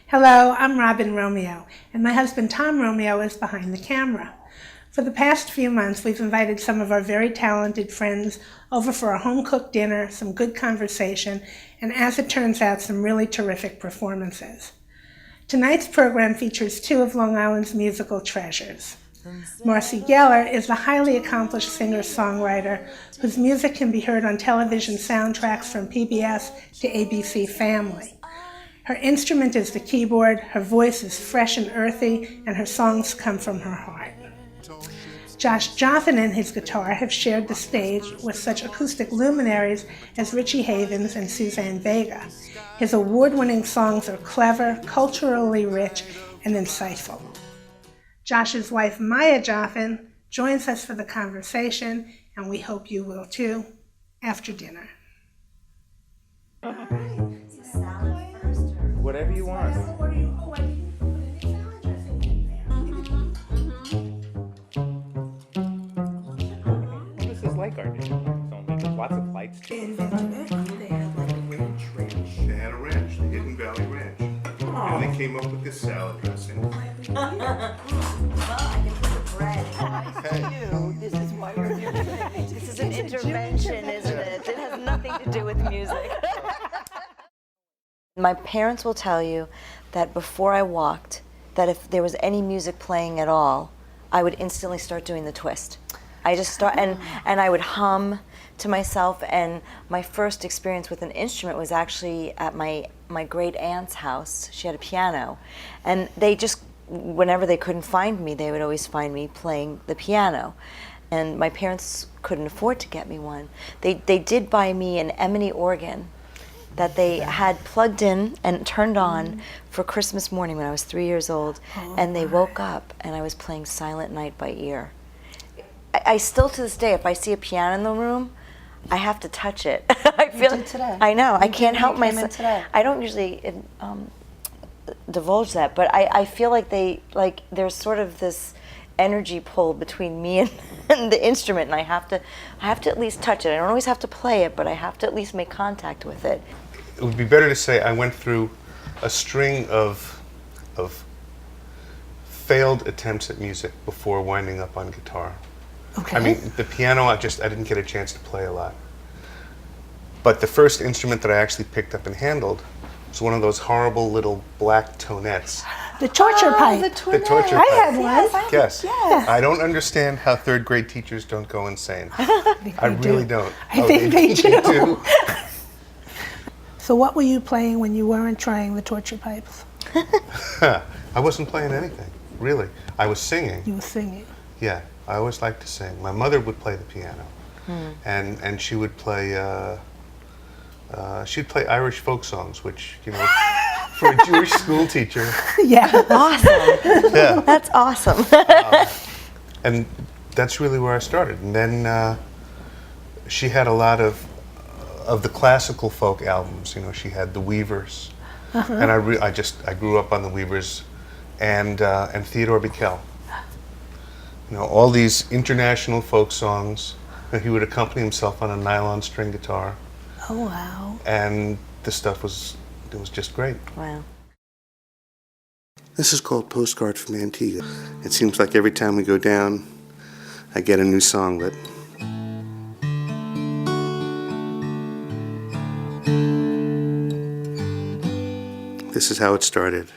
Hello, I'm Robin Romeo, and my husband Tom Romeo is behind the camera. For the past few months, we've invited some of our very talented friends over for a home-cooked dinner, some good conversation, and as it turns out, some really terrific performances. Tonight's program features two of Long Island's musical treasures. Marcy Geller is a highly accomplished singer-songwriter whose music can be heard on television soundtracks from PBS to ABC Family. Her instrument is the keyboard, her voice is fresh and earthy, and her songs come from her heart. Joffen and his guitar have shared the stage with such acoustic luminaries as Richie Havens and Suzanne Vega. His award-winning songs are clever, culturally rich, and insightful. Josh's wife, Maya Joffen, joins us for the conversation, and we hope you will too, after dinner. Whatever you want. This is like our dish. Only there's lots of lights. They had a ranch, the Hidden Valley Ranch. And they came up with this salad dressing. Well, I can put the bread. This is why we're here today. This is an intervention, isn't it? It has nothing to do with music. My parents will tell you that before I walked, that if there was any music playing at all, I would instantly start doing the twist. I just start, and I would hum to myself, and my first experience with an instrument was actually at my great aunt's house. She had a piano, and they just, whenever they couldn't find me, they would always find me playing the piano. And my parents couldn't afford to get me one. They did buy me an Emily organ that they had plugged in and turned on for Christmas morning when I was 3 years old, and they woke up and I was playing Silent Night by ear. I still, to this day, if I see a piano in the room, I have to touch it. I feel did today. I know. I can't help came in myself. today. I don't usually divulge that, but I feel like there's sort of this energy pull between me and the instrument, and I have to at least touch it. I don't always have to play it, but I have to at least make contact with it. It would be better to say I went through a string of failed attempts at music before winding up on guitar. Okay. I mean, the piano, I didn't get a chance to play a lot. But the first instrument that I actually picked up and handled was one of those horrible little black tonettes. The torture pipe. The torture I pipe. had one. Yes. Yeah. I don't understand how third grade teachers don't go insane. I really don't. I think they do. do. So what were you playing when you weren't trying the torture pipes? I wasn't playing anything, really. I was singing. You were singing. Yeah, I always liked to sing. My mother would play the piano, and she would play Irish folk songs, which, you know, for a Jewish school teacher. Yeah. Awesome. Yeah. That's awesome. And that's really where I started. And then she had a lot of the classical folk albums. You know, she had the Weavers, and I grew up on the Weavers, and Theodore Bikel. You know, all these international folk songs. And he would accompany himself on a nylon string guitar. Oh, wow. And the stuff was just great. Wow. This is called Postcard from Antigua. It seems like every time we go down, I get a new songlet. This is how it started.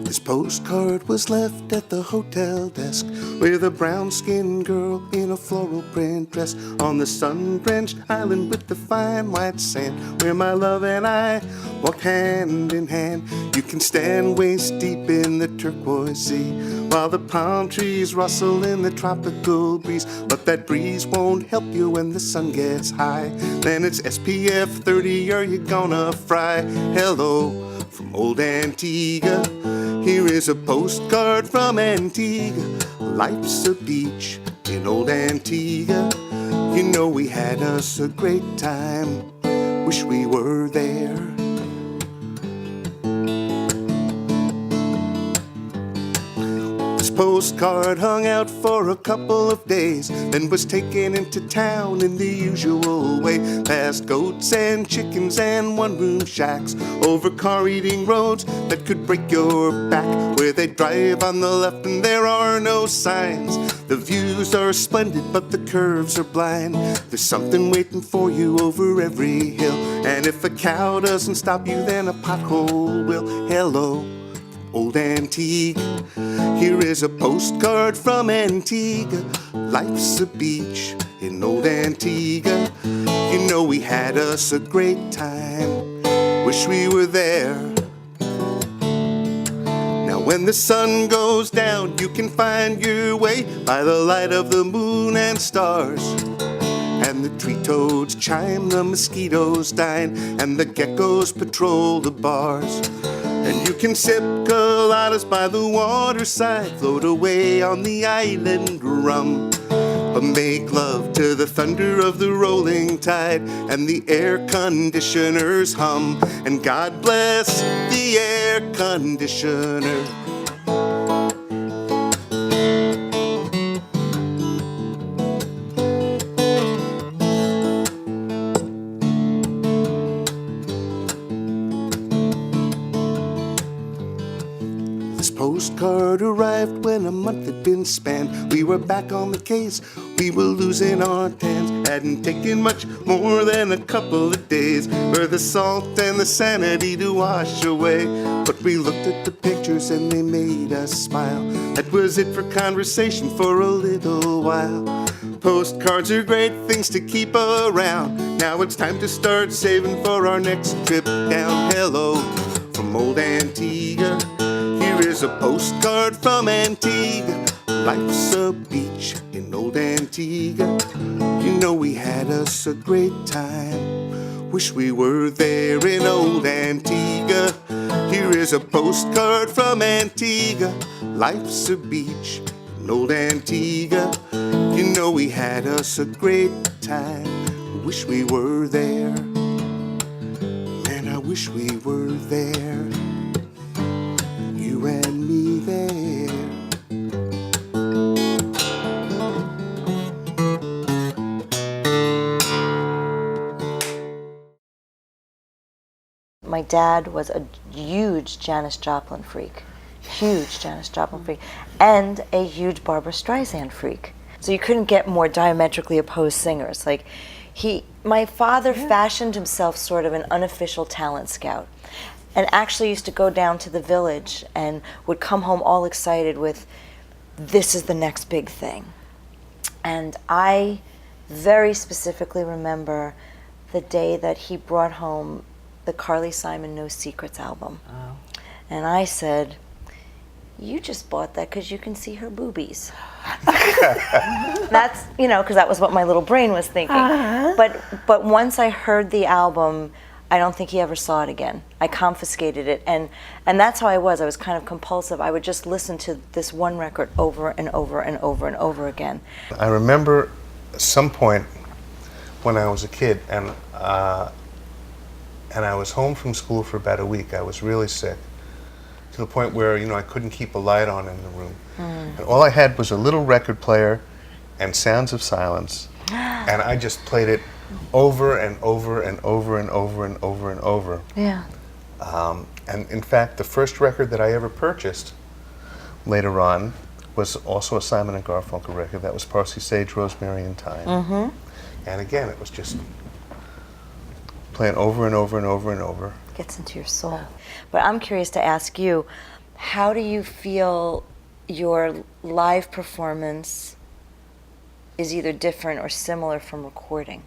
This postcard was left at the hotel desk with a brown-skinned girl in a floral print dress on the sun-drenched island with the fine white sand where my love and I walked hand in hand. You can stand waist deep in the turquoise sea while the palm trees rustle in the tropical breeze, but that breeze won't help you when the sun gets high. Then it's SPF 30 or you're gonna fry. Hello from old Antigua. Here is a postcard from Antigua. Life's a beach in old Antigua. You know we had us a great time. Wish we were there. Postcard hung out for a couple of days, then was taken into town in the usual way, past goats and chickens and one-room shacks, over car-eating roads that could break your back, where they drive on the left and there are no signs. The views are splendid, but the curves are blind. There's something waiting for you over every hill, and if a cow doesn't stop you, then a pothole will. Hello, old Antigua. Here is a postcard from Antigua. Life's a beach in old Antigua. You know we had us a great time. Wish we were there. Now when the sun goes down, you can find your way by the light of the moon and stars. And the tree toads chime, the mosquitoes dine, and the geckos patrol the bars. And you can sip coladas by the waterside, float away on the island rum, but make love to the thunder of the rolling tide and the air conditioners hum. And God bless the air conditioner. This postcard arrived when a month had been spent. We were back on the case, we were losing our tans. Hadn't taken much more than a couple of days for the salt and the sanity to wash away. But we looked at the pictures and they made us smile. That was it for conversation for a little while. Postcards are great things to keep around. Now it's time to start saving for our next trip down. Hello, from old Antigua. Here is a postcard from Antigua. Life's a beach in old Antigua. You know we had us a great time. Wish we were there in old Antigua. Here is a postcard from Antigua. Life's a beach in old Antigua. You know we had us a great time. Wish we were there. Man, I wish we were there. You and me there. My dad was a huge Janis Joplin freak, and a huge Barbra Streisand freak. So you couldn't get more diametrically opposed singers. Like my father fashioned himself sort of an unofficial talent scout, and actually used to go down to the village and would come home all excited with, this is the next big thing. And I very specifically remember the day that he brought home the Carly Simon No Secrets album. Oh. And I said, you just bought that because you can see her boobies. That's, because that was what my little brain was thinking. Uh-huh. But once I heard the album, I don't think he ever saw it again. I confiscated it, and that's how I was. I was kind of compulsive. I would just listen to this one record over and over and over and over again. I remember at some point when I was a kid, and I was home from school for about a week. I was really sick, to the point where I couldn't keep a light on in the room. And all I had was a little record player and Sounds of Silence, and I just played it over and over and over and over and over and over. Yeah. And in fact, the first record that I ever purchased later on was also a Simon and Garfunkel record. That was Parsley, Sage, Rosemary, and Thyme. Mm-hmm. And again, it was just playing over and over and over and over. Gets into your soul. But I'm curious to ask you, how do you feel your live performance is either different or similar from recording?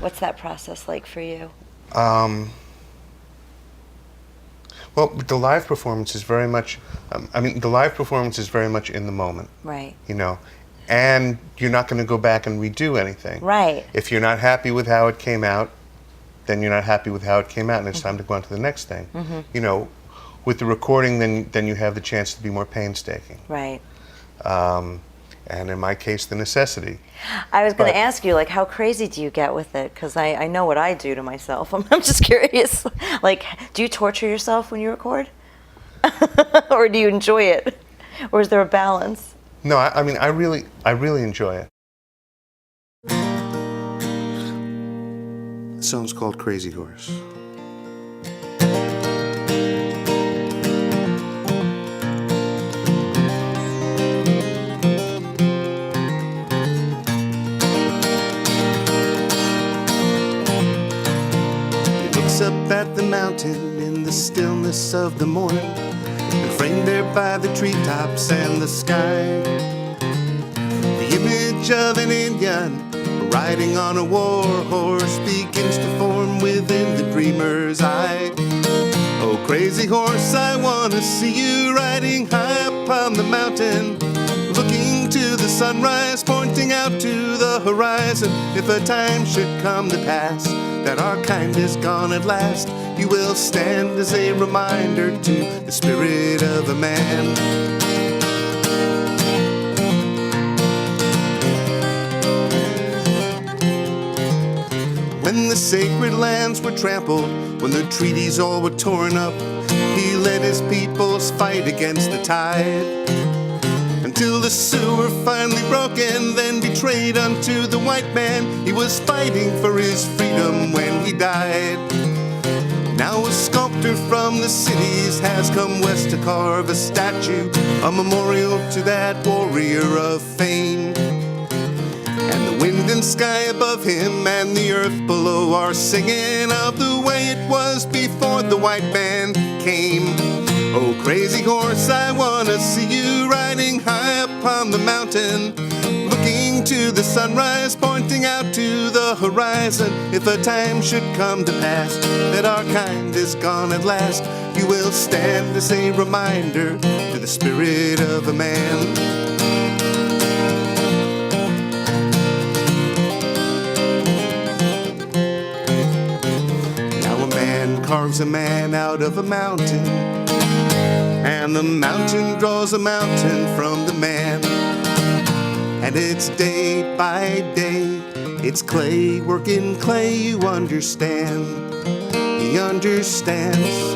What's that process like for you? Well, the live performance is very much, the live performance is very much in the moment. Right. And you're not going to go back and redo anything. Right. If you're not happy with how it came out, then you're not happy with how it came out, and it's time to go on to the next thing. Mm-hmm. With the recording, then you have the chance to be more painstaking. Right. And in my case, the necessity. I was going to ask you, how crazy do you get with it? Because I know what I do to myself. I'm just curious. Do you torture yourself when you record? Or do you enjoy it? Or is there a balance? No, I mean, I really enjoy it. The song's called Crazy Horse. Up at the mountain in the stillness of the morning, and framed there by the treetops and the sky, the image of an Indian riding on a war horse begins to form within the dreamer's eye. Oh, crazy horse, I want to see you riding high upon the mountain, looking to the sunrise, pointing out to the horizon. If a time should come to pass that our kind is gone at last, you will stand as a reminder to the spirit of a man. When the sacred lands were trampled, when the treaties all were torn up, he led his peoples fight against the tide, until the Sioux were finally broken, then betrayed unto the white man. He was fighting for his freedom when he died. Now a sculptor from the cities has come west to carve a statue, a memorial to that warrior of fame. And the wind and sky above him and the earth below are singing of the way it was before the white man came. Oh, crazy horse, I want to see you riding high upon the mountain, looking to the sunrise, pointing out to the horizon. If a time should come to pass that our kind is gone at last, you will stand as a reminder to the spirit of a man. Carves a man out of a mountain, and the mountain draws a mountain from the man. And it's day by day, it's clay working clay, you understand. He understands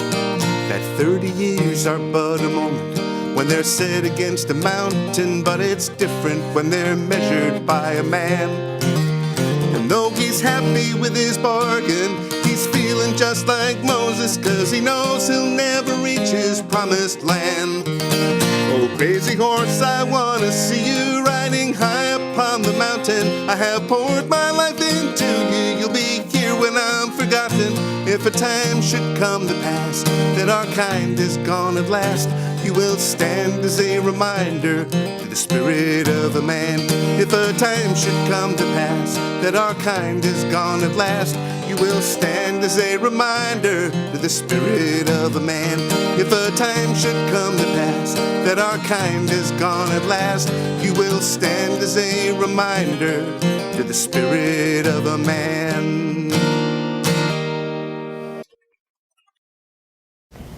that 30 years are but a moment when they're set against a mountain, but it's different when they're measured by a man. And though he's happy with his bargain, he's feeling just like Moses, 'cause he knows he'll never reach his promised land. Oh, crazy horse, I want to see you riding high upon the mountain. I have poured my life into you, you'll be here when I'm forgotten. If a time should come to pass that our kind is gone at last, you will stand as a reminder to the spirit of a man. If a time should come to pass that our kind is gone at last, you will stand as a reminder to the spirit of a man. If a time should come to pass that our kind is gone at last, you will stand as a reminder to the spirit of a man.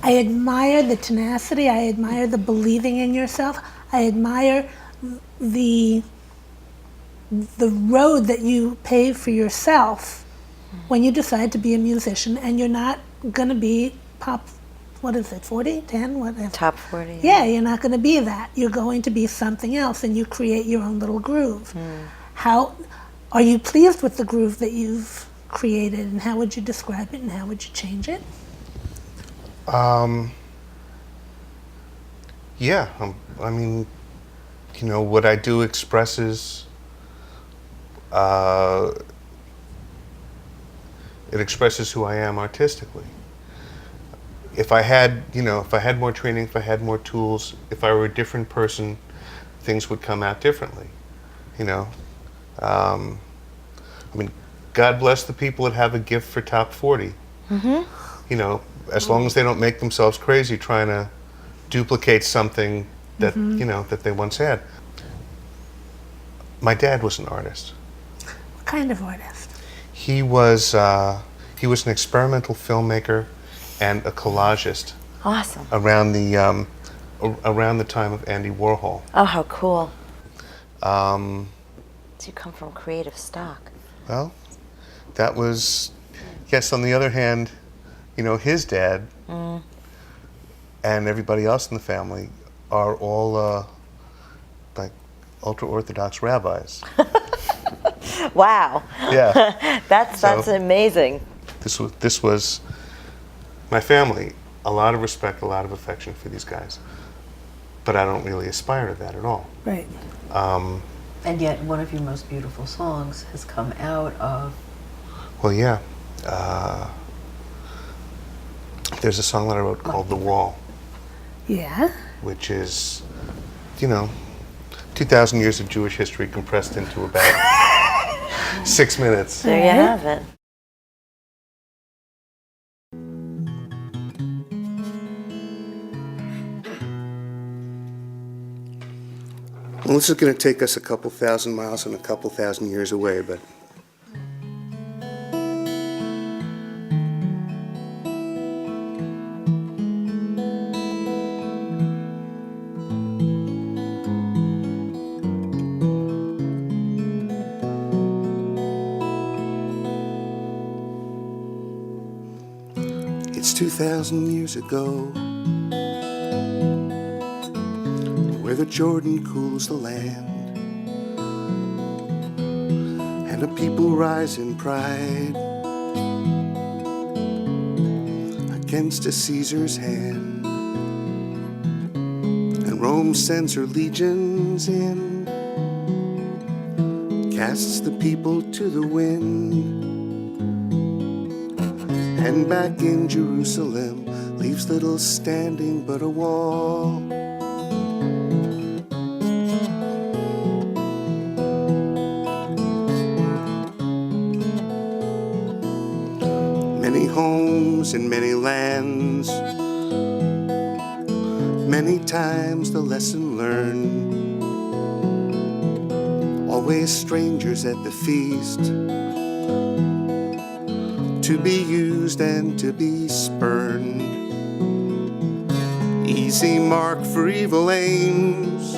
I admire the tenacity. I admire the believing in yourself. I admire the road that you pave for yourself when you decide to be a musician, and you're not going to be pop, what is it, 40, 10, whatever. Top 40. Yeah, you're not going to be that. You're going to be something else, and you create your own little groove. How are you pleased with the groove that you've created, and how would you describe it, and how would you change it? Yeah, I mean, you know, what I do expresses, it expresses who I am artistically. If I had, you know, if I had more training, if I had more tools, if I were a different person, things would come out differently, you know. I mean, God bless the people that have a gift for top 40. You know, as long as they don't make themselves crazy trying to duplicate something that, you know, that they once had. My dad was an artist. What kind of artist? He was an experimental filmmaker and a collagist. Awesome. Around the time of Andy Warhol. Oh, how cool. So you come from creative stock. Well, that was, yes, on the other hand, you know, his dad and everybody else in the family are all like ultra-Orthodox rabbis. Wow. Yeah. That's So- amazing. This was my family. A lot of respect, a lot of affection for these guys. But I don't really aspire to that at all. Right. And yet, one of your most beautiful songs has come out of. Well, yeah. There's a song that I wrote called The Wall, Yeah. which is, 2,000 years of Jewish history compressed into about 6 minutes. There you have it. Well, this is going to take us a couple thousand miles and a couple thousand years away, but it's 2,000 years ago, where the Jordan cools the land, and a people rise in pride against a Caesar's hand, and Rome sends her legions in, casts the people to the wind, and back in Jerusalem leaves little standing but a wall. Many homes in many lands, many times the lesson learned, always strangers at the feast, to be used and to be spurned, easy mark for evil aims,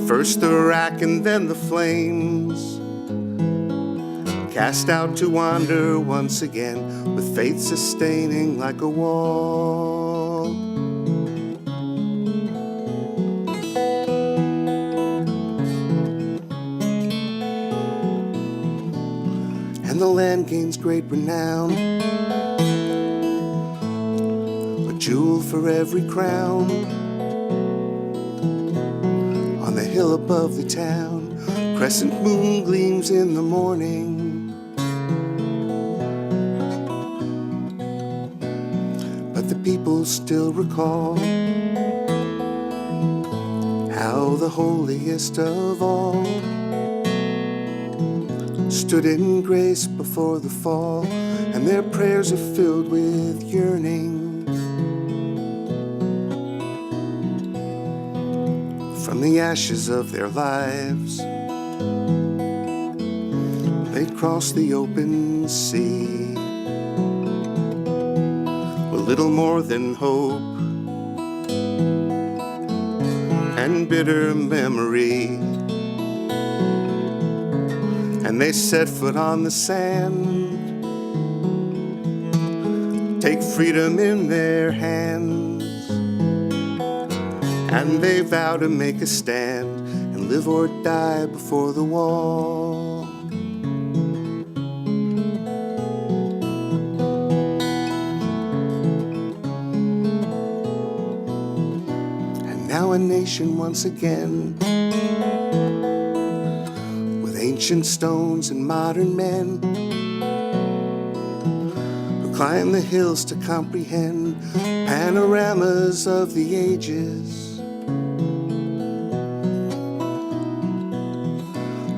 first the rack and then the flames, cast out to wander once again, with faith sustaining like a wall. And the land gains great renown, a jewel for every crown, on the hill above the town, crescent moon gleams in the morning. But the people still recall how the holiest of all stood in grace before the fall, and their prayers are filled with yearning. From the ashes of their lives, they crossed the open sea, with little more than hope and bitter memory. And they set foot on the sand, take freedom in their hands, and they vow to make a stand and live or die before the wall. And now a nation once again, ancient stones and modern men, who climb the hills to comprehend panoramas of the ages,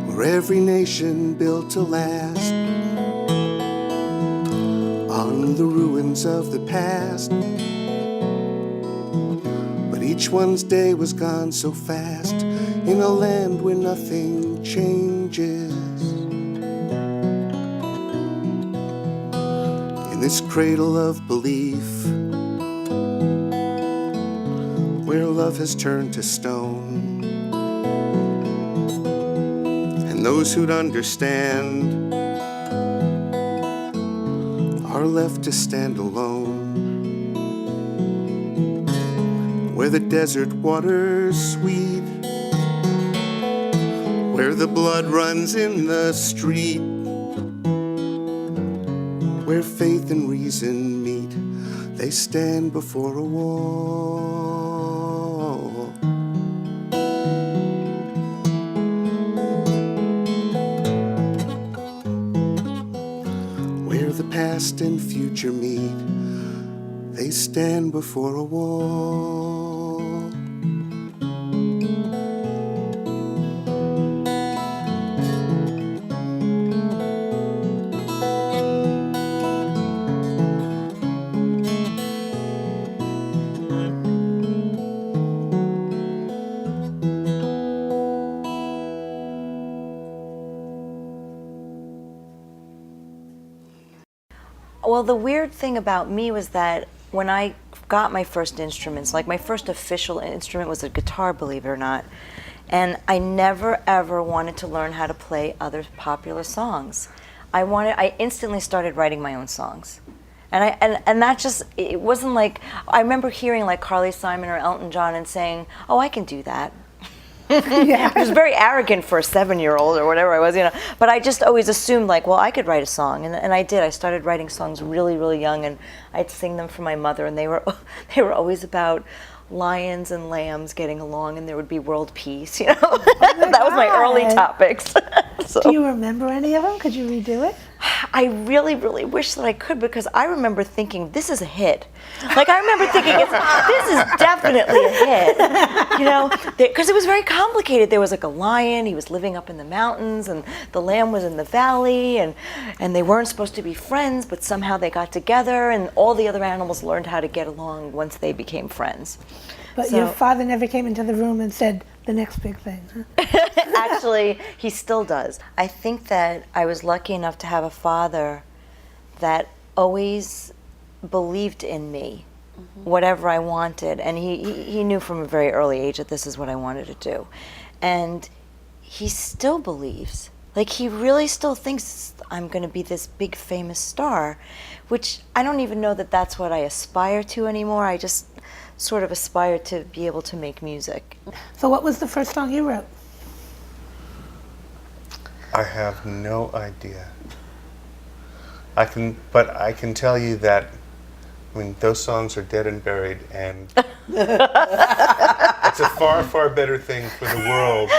where every nation built to last on the ruins of the past. But each one's day was gone so fast, in a land where nothing changes. In this cradle of belief, where love has turned to stone, and those who'd understand are left to stand alone, where where the desert water's sweet, where the blood runs in the street, where faith and reason meet, they stand before a wall. Where the past and future meet, they stand before a wall. Well, the weird thing about me was that when I got my first instruments, like my first official instrument was a guitar, believe it or not, and I never ever wanted to learn how to play other popular songs. I instantly started writing my own songs. And that just, it wasn't like, I remember hearing like Carly Simon or Elton John and saying, oh, I can do that. Yeah. It was very arrogant for a 7-year-old or whatever I was, you know. But I just always assumed like, well, I could write a song, and I did. I started writing songs really, really young, and I'd sing them for my mother, and they were always about lions and lambs getting along, and there would be world peace, you know. That was my early topics. So. Do you remember any of them? Could you redo it? I really, really wish that I could, because I remember thinking, this is a hit. Like, I remember thinking, this is definitely a hit. You know, because it was very complicated. There was like a lion, he was living up in the mountains, and the lamb was in the valley, and they weren't supposed to be friends, but somehow they got together, and all the other animals learned how to get along once they became friends. But So- your father never came into the room and said, the next big thing, huh? Actually, he still does. I think that I was lucky enough to have a father that always believed in me, whatever I wanted. And he knew from a very early age that this is what I wanted to do. And he still believes. Like, he really still thinks I'm going to be this big famous star, which I don't even know that that's what I aspire to anymore. I just sort of aspire to be able to make music. So what was the first song you wrote? I have no idea. But I can tell you that, I mean, those songs are dead and buried, and it's a far, far better thing for the world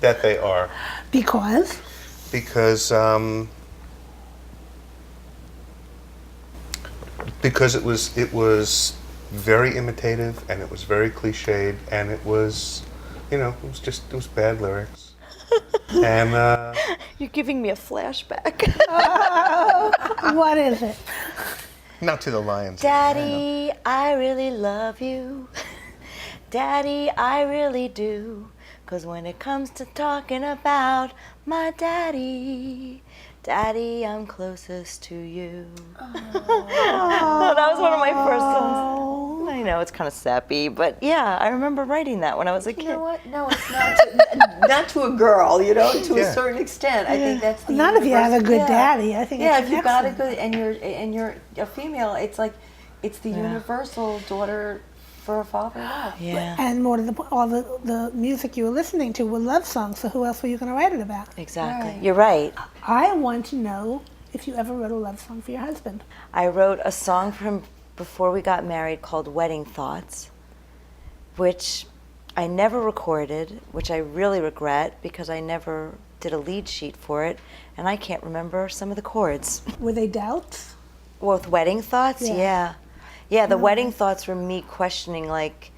that they are. Because? Because it was very imitative, and it was very cliched, and it was, you know, it was bad lyrics. And You're giving me a flashback. What is it? not to the lions. Daddy, I really love you. Daddy, I really do. 'Cause when it comes to talking about my daddy, Daddy, I'm closest to you. That was one of my first songs. I know, it's kind of sappy, but yeah, I remember writing that when I was a kid. You know what? No, it's not to a girl, you know, to a certain extent. I think that's the Not if you have a good universal- daddy. I think Yeah, it's if you've got a excellent. good, and you're a female, it's like, it's the universal daughter for a father love. Yeah, And more of all the music you were listening to were love songs, so who else were you going to write it about? exactly. Right. You're right. I want to know if you ever wrote a love song for your husband. I wrote a song for him before we got married called Wedding Thoughts, which I never recorded, which I really regret because I never did a lead sheet for it, and I can't remember some of the chords. Were they doubts? With Wedding Thoughts, Yeah. yeah. Yeah, the Wedding Thoughts were me questioning like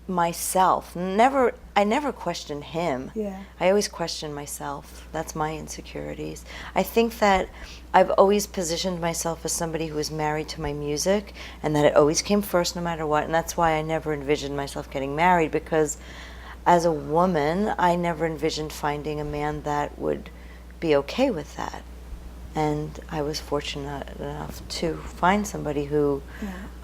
myself. I never questioned him. Yeah. I always questioned myself. That's my insecurities. I think that I've always positioned myself as somebody who is married to my music, and that it always came first no matter what, and that's why I never envisioned myself getting married, because as a woman, I never envisioned finding a man that would be okay with that. And I was fortunate enough to find somebody who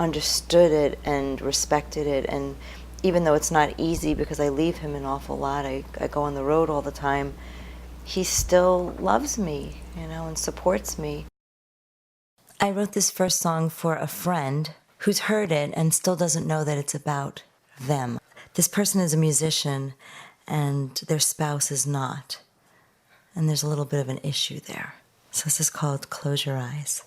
understood it and respected it. And even though it's not easy because I leave him an awful lot, I go on the road all the time, he still loves me, you know, and supports me. I wrote this first song for a friend who's heard it and still doesn't know that it's about them. This person is a musician and their spouse is not. And there's a little bit of an issue there. So this is called Close Your Eyes.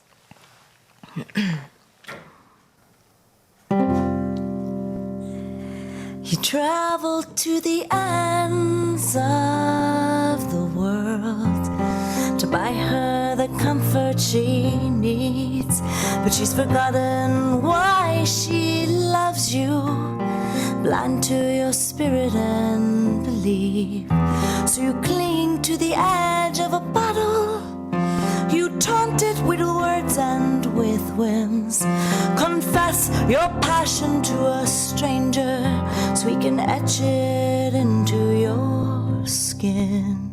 You traveled to the ends of the world to buy her the comfort she needs, but she's forgotten why she loves you, blind to your spirit and belief. So you cling to the edge of a bottle, you taunt it with words and with whims. Confess your passion to a stranger so he can etch it into your skin.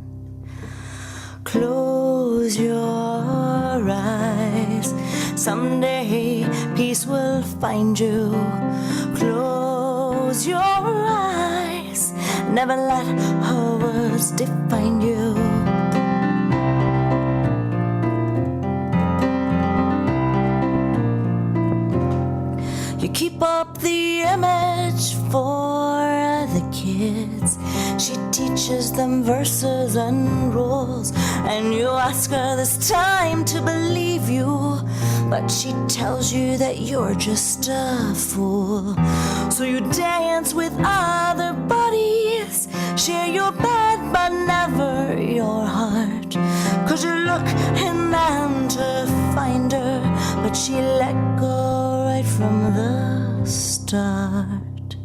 Close your eyes, someday peace will find you. Close your eyes, never let her words define you. You keep up the image for the kids. She teaches them verses and rules, and you ask her this time to believe you, but she tells you that you're just a fool. So you dance with other bodies, share your bed but never your heart, 'cause you look in them to find her, but she let go right from the start.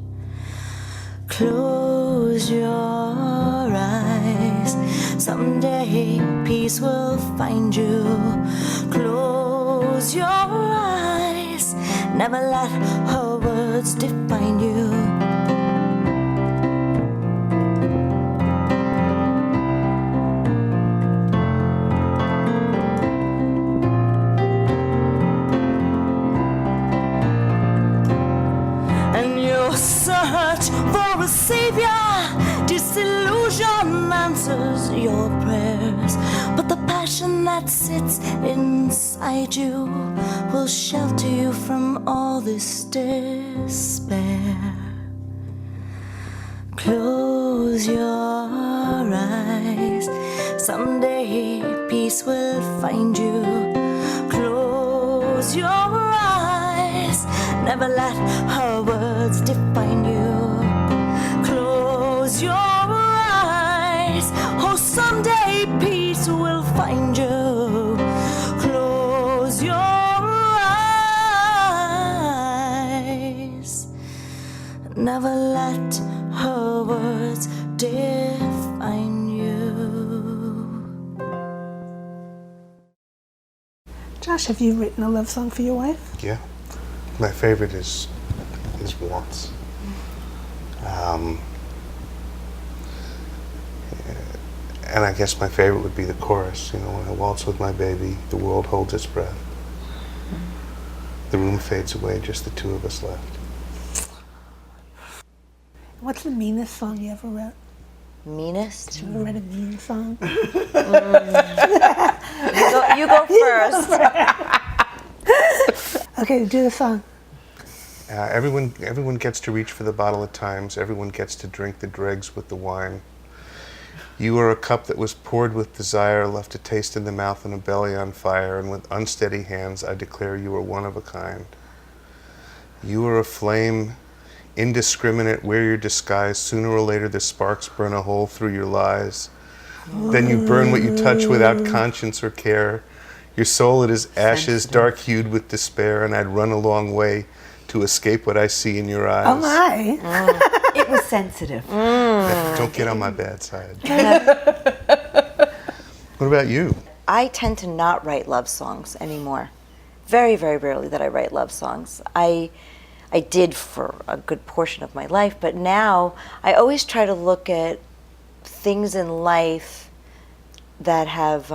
Close your eyes, someday peace will find you. Close your eyes, never let her words define you. Search for a savior, disillusion answers your prayers, but the passion that sits inside you will shelter you from all this despair. Close your eyes, someday peace will find you. Close your eyes, never let her words define you. Close your eyes, oh someday peace will find you. Close your eyes, never let her words define you. Josh, have you written a love song for your wife? Yeah. My favorite is Waltz. And I guess my favorite would be the chorus. You know, when I waltz with my baby, the world holds its breath. The room fades away, just the two of us left. What's the meanest song you ever wrote? Meanest? You ever write a mean song? You go first. Okay, do the song. Everyone gets to reach for the bottle at times. Everyone gets to drink the dregs with the wine. You are a cup that was poured with desire, left a taste in the mouth and a belly on fire, and with unsteady hands I declare you are one of a kind. You are a flame, indiscriminate, wear your disguise. Sooner or later the sparks burn a hole through your lies. Then you burn what you touch without conscience or care. Your soul, it is ashes, dark-hued with despair, and I'd run a long way to escape what I see in your eyes. Oh my! It was sensitive. Don't get on my bad side. What about you? I tend to not write love songs anymore. Very, very rarely that I write love songs. I did for a good portion of my life, but now I always try to look at things in life that have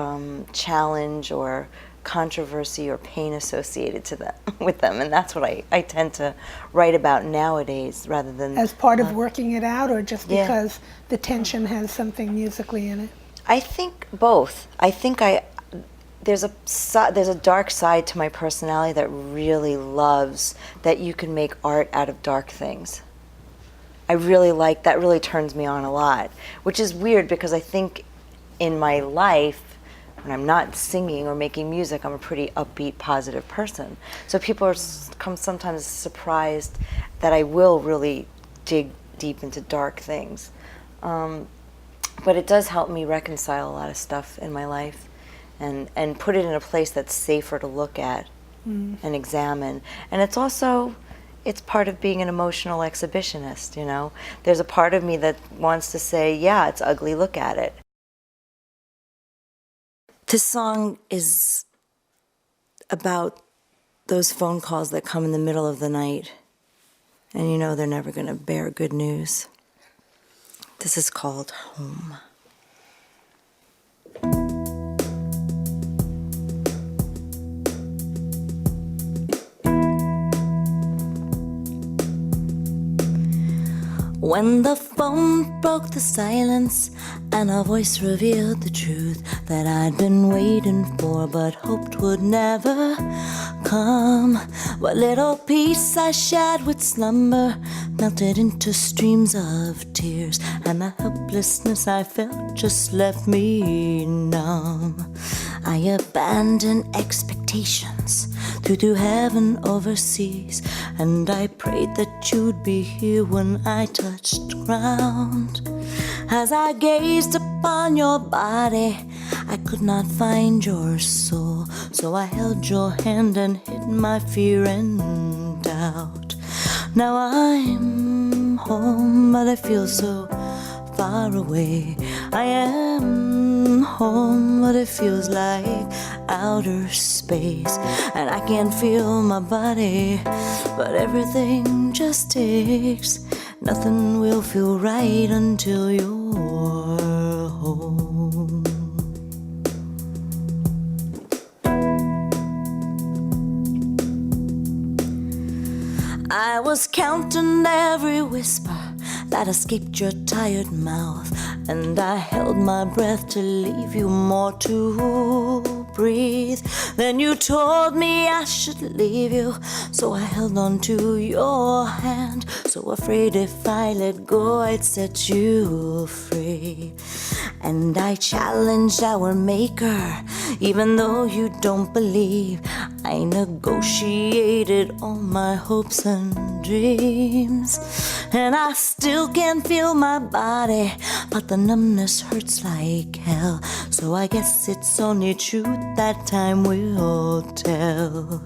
challenge or controversy or pain associated to them with them, and that's what I tend to write about nowadays rather than As part of working it out, or just Yeah. because the tension has something musically in it? I think both. I think there's a dark side to my personality that really loves that you can make art out of dark things. I really like that. Really turns me on a lot, which is weird because I think in my life, when I'm not singing or making music, I'm a pretty upbeat, positive person. So people are sometimes surprised that I will really dig deep into dark things. But it does help me reconcile a lot of stuff in my life and put it in a place that's safer to look at and examine. And it's also, it's part of being an emotional exhibitionist, you know? There's a part of me that wants to say, yeah, it's ugly, look at it. This song is about those phone calls that come in the middle of the night and you know they're never going to bear good news. This is called Home. When the phone broke the silence and a voice revealed the truth that I'd been waiting for but hoped would never come. What little peace I shared with slumber melted into streams of tears, and the helplessness I felt just left me numb. I abandoned expectations, flew through heaven overseas, and I prayed that you'd be here when I touched ground. As I gazed upon your body, I could not find your soul, so I held your hand and hid my fear and doubt. Now I'm home, but I feel so far away. I am home, but it feels like outer space, and I can't feel my body, but everything just takes. Nothing will feel right until you're home. I was counting every whisper that escaped your tired mouth, and I held my breath to leave you more to breathe. Then you told me I should leave you, so I held on to your hand, so afraid if I let go I'd set you free. And I challenged our maker, even though you don't believe. I negotiated all my hopes and dreams, and I still can't feel my body, but the numbness hurts like hell. So I guess it's only truth that time will tell.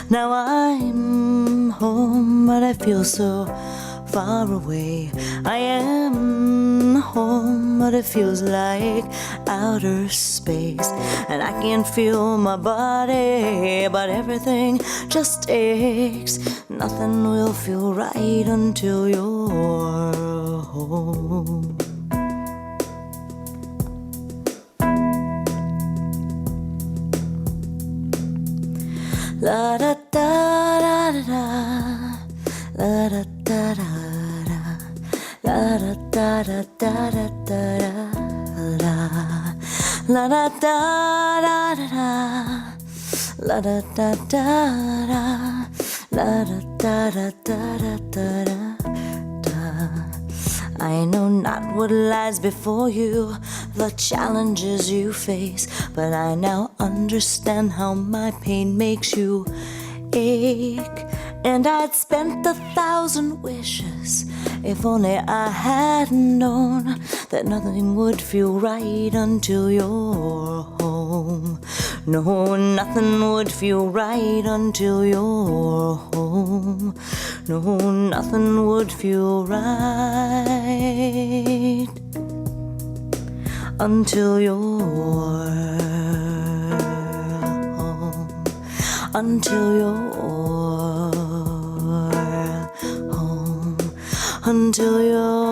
Now I'm home, but I feel so far away. I am home, but it feels like outer space, and I can't feel my body, but everything just aches. Nothing will feel right until you're home. La da da da da da, la da da da da, la da da da da da da da, la da da da da, la da da da da, la da da da da da da. I know not what lies before you, the challenges you face, but I now understand how my pain makes you ache. And I'd spent 1,000 wishes if only I had known that nothing would feel right until you're home. No, nothing would feel right until you're home. No, nothing would feel right until you're home. Until you're home. Until you're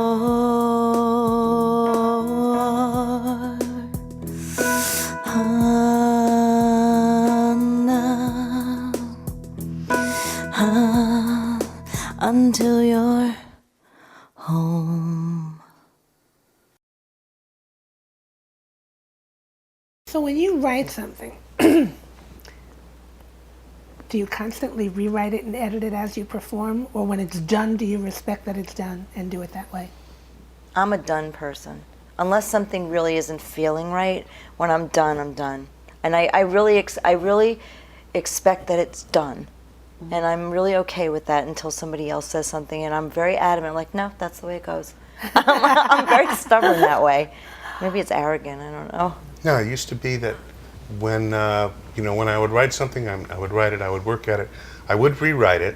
until you're home. So when you write something, do you constantly rewrite it and edit it as you perform? Or when it's done, do you respect that it's done and do it that way? I'm a done person. Unless something really isn't feeling right, when I'm done, I'm done. And I really expect that it's done. And I'm really okay with that until somebody else says something, and I'm very adamant, like, no, that's the way it goes. I'm very stubborn that way. Maybe it's arrogant, I don't know. No, it used to be that when, when I would write something, I would write it, I would work at it. I would rewrite it,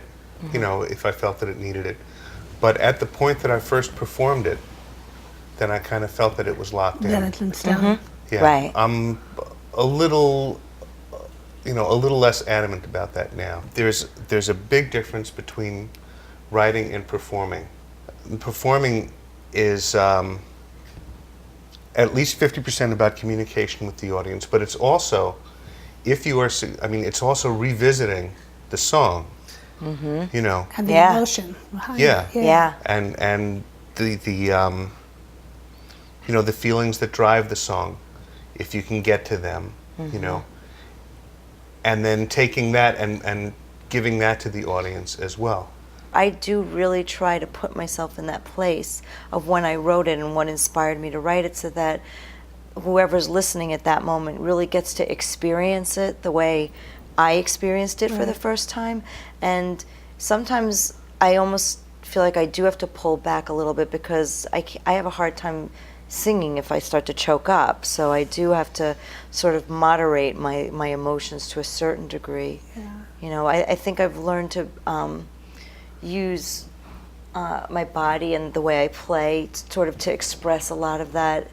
if I felt that it needed it. But at the point that I first performed it, then I kind of felt that it was locked in. Then it's in stone. Yeah, Right. I'm a little less adamant about that now. There's a big difference between writing and performing. Performing is at least 50% about communication with the audience, but it's also, it's also revisiting the song. And the Yeah. emotion behind Yeah. it. Yeah. And the feelings that drive the song, if you can get to them, and then taking that and giving that to the audience as well. I do really try to put myself in that place of when I wrote it and what inspired me to write it, so that whoever's listening at that moment really gets to experience it the way I experienced it for the first time. And sometimes I almost feel like I do have to pull back a little bit, because I have a hard time singing if I start to choke up. So I do have to sort of moderate my emotions to a certain degree. Yeah. I think I've learned to use my body and the way I play sort of to express a lot of that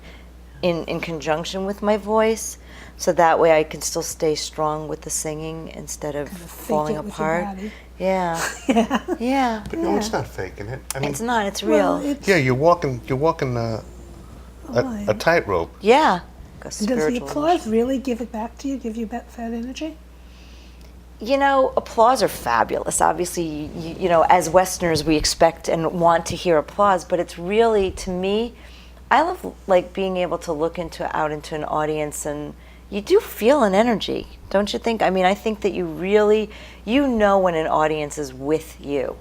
in conjunction with my voice, so that way I can still stay strong with the singing instead of falling it with your apart. body. Yeah. Yeah. But no, it's not faking it. I mean, It's not, it's real. Well, it's, yeah, you're walking a tightrope. Yeah. does the applause really give it back to you, give you that energy? Applause are fabulous. Obviously, as Westerners, we expect and want to hear applause, but it's really, to me, I love being able to look out into an audience, and you do feel an energy, don't you think? I mean, I think that you really, when an audience is with you,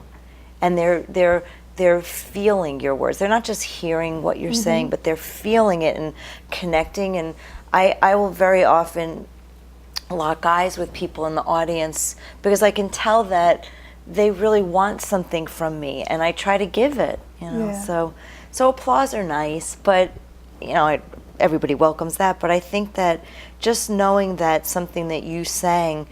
and they're feeling your words. They're not just hearing what you're saying, but they're feeling it and connecting. And I will very often lock eyes with people in the audience, because I can tell that they really want something from me, and I try to give it. So applause are nice, but everybody welcomes that. But I think that just knowing that something that you sang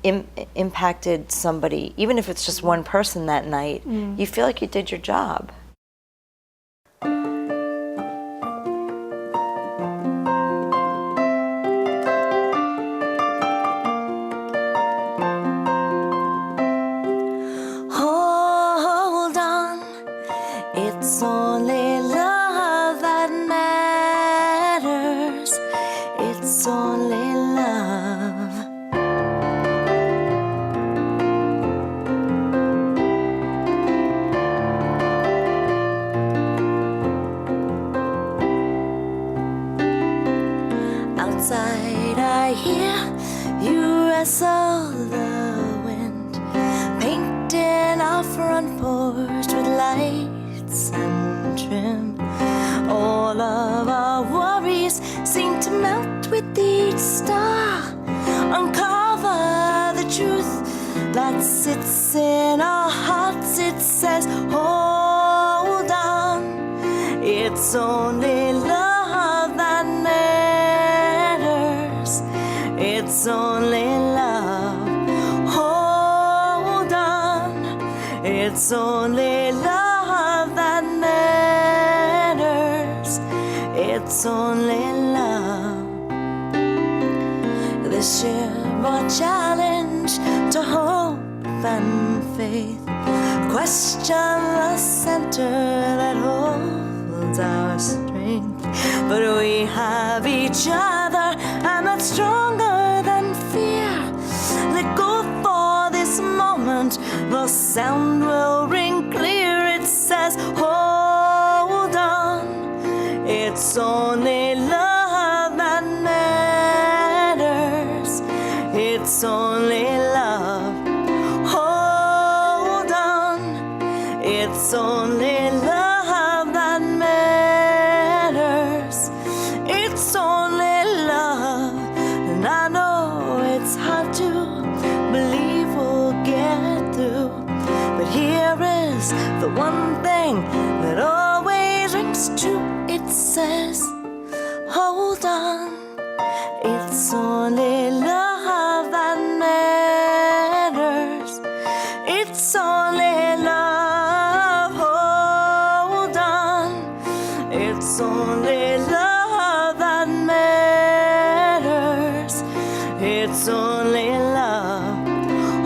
impacted somebody, even if it's just one person that night, you feel like you did your job. Hold on, it's only love that matters. It's only love. Outside I hear you wrestle the wind, painting our front porch with lights and trim. All of our worries seem to melt with each star. Uncover the truth that sits in our hearts. It says, hold on, it's only love that matters. It's only love. Hold on, it's only love that matters. It's only love. This year brought challenge to hope and faith. Question the center that holds our strength. But we have each other, and that's stronger than fear. Let go for this moment, the sound will ring clear. It says, hold on, it's only love that matters. It's only love that matters. It's only love, and I know it's hard to believe we'll get through. But here is the one thing that always rings true. It says, hold on. It's only love that matters. It's only love. Hold on. It's only love that matters. It's only love.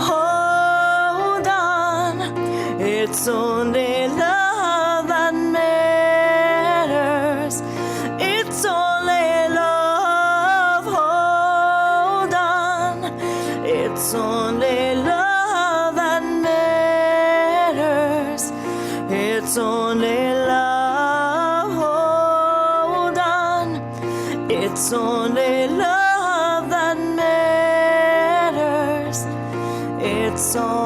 Hold on. It's only love that matters. It's only love. Hold on. It's only love that matters. It's only love. Hold on. It's only love that matters. It's only